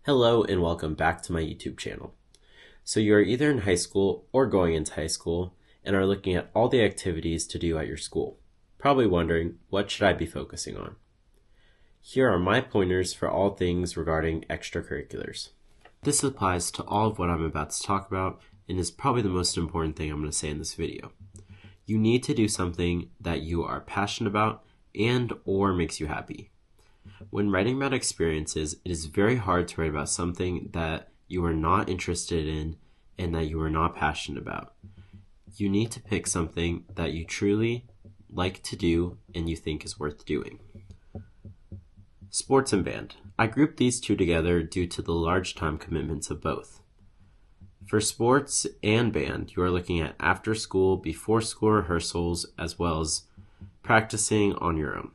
Hello and welcome back to my YouTube channel. So you are either in high school or going into high school and are looking at all the activities to do at your school. Probably wondering, what should I be focusing on? Here are my pointers for all things regarding extracurriculars. This applies to all of what I'm about to talk about and is probably the most important thing I'm going to say in this video. You need to do something that you are passionate about and or makes you happy. When writing about experiences, it is very hard to write about something that you are not interested in and that you are not passionate about. You need to pick something that you truly like to do and you think is worth doing. Sports and band. I grouped these two together due to the large time commitments of both. For sports and band, you are looking at after school, before school rehearsals, as well as practicing on your own.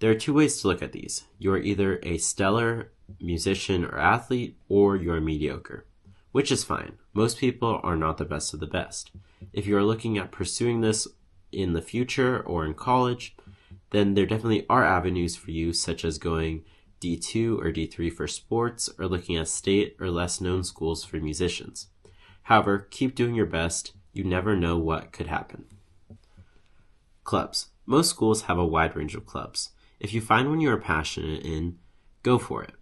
There are two ways to look at these. You are either a stellar musician or athlete, or you are mediocre, which is fine. Most people are not the best of the best. If you are looking at pursuing this in the future or in college, then there definitely are avenues for you, such as going D2 or D3 for sports, or looking at state or less known schools for musicians. However, keep doing your best. You never know what could happen. Clubs. Most schools have a wide range of clubs. If you find one you are passionate in, go for it.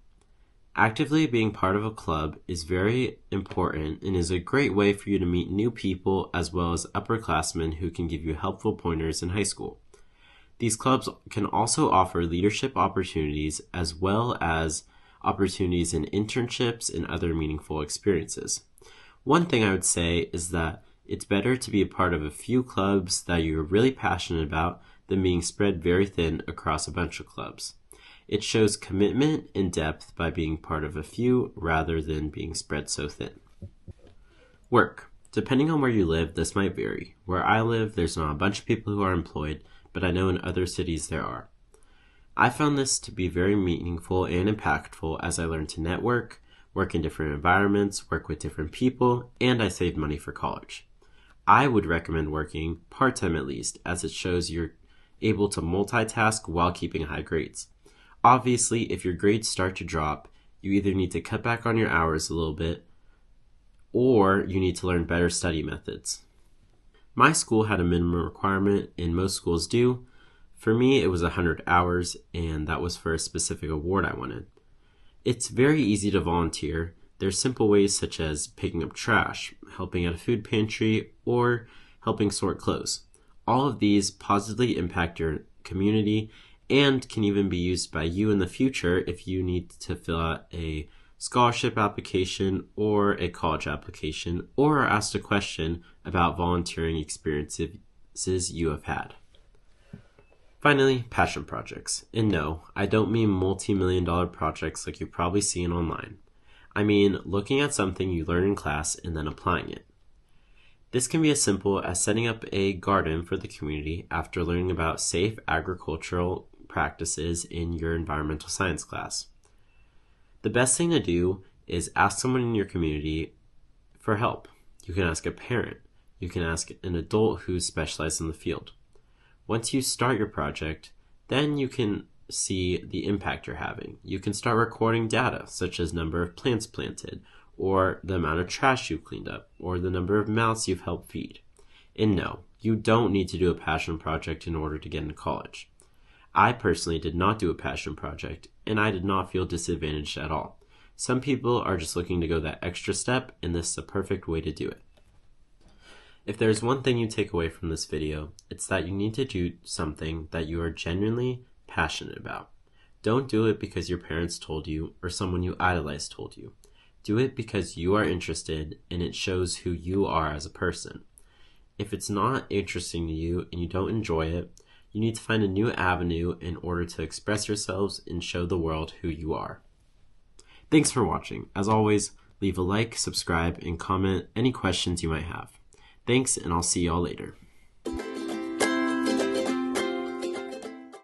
Actively being part of a club is very important and is a great way for you to meet new people as well as upperclassmen who can give you helpful pointers in high school. These clubs can also offer leadership opportunities as well as opportunities in internships and other meaningful experiences. One thing I would say is that it's better to be a part of a few clubs that you're really passionate about than being spread very thin across a bunch of clubs. It shows commitment and depth by being part of a few rather than being spread so thin. Work. Depending on where you live, this might vary. Where I live, there's not a bunch of people who are employed, but I know in other cities there are. I found this to be very meaningful and impactful as I learned to network, work in different environments, work with different people, and I saved money for college. I would recommend working part-time at least, as it shows you're able to multitask while keeping high grades. Obviously, if your grades start to drop, you either need to cut back on your hours a little bit, or you need to learn better study methods. My school had a minimum requirement, and most schools do. For me, it was 100 hours, and that was for a specific award I wanted. It's very easy to volunteer. There's simple ways such as picking up trash, helping at a food pantry, or helping sort clothes. All of these positively impact your community and can even be used by you in the future if you need to fill out a scholarship application or a college application, or are asked a question about volunteering experiences you have had. Finally, passion projects. And no, I don't mean multi-million-dollar projects like you've probably seen online. I mean looking at something you learn in class and then applying it. This can be as simple as setting up a garden for the community after learning about safe agricultural practices in your environmental science class. The best thing to do is ask someone in your community for help. You can ask a parent. You can ask an adult who specializes in the field. Once you start your project, then you can see the impact you're having. You can start recording data such as number of plants planted, or the amount of trash you've cleaned up, or the number of mouths you've helped feed. And no, you don't need to do a passion project in order to get into college. I personally did not do a passion project, and I did not feel disadvantaged at all. Some people are just looking to go that extra step, and this is a perfect way to do it. If there's one thing you take away from this video, it's that you need to do something that you are genuinely passionate about. Don't do it because your parents told you or someone you idolize told you. Do it because you are interested and it shows who you are as a person. If it's not interesting to you and you don't enjoy it, you need to find a new avenue in order to express yourselves and show the world who you are. Thanks for watching. As always, leave a like, subscribe, and comment any questions you might have. Thanks, and I'll see y'all later.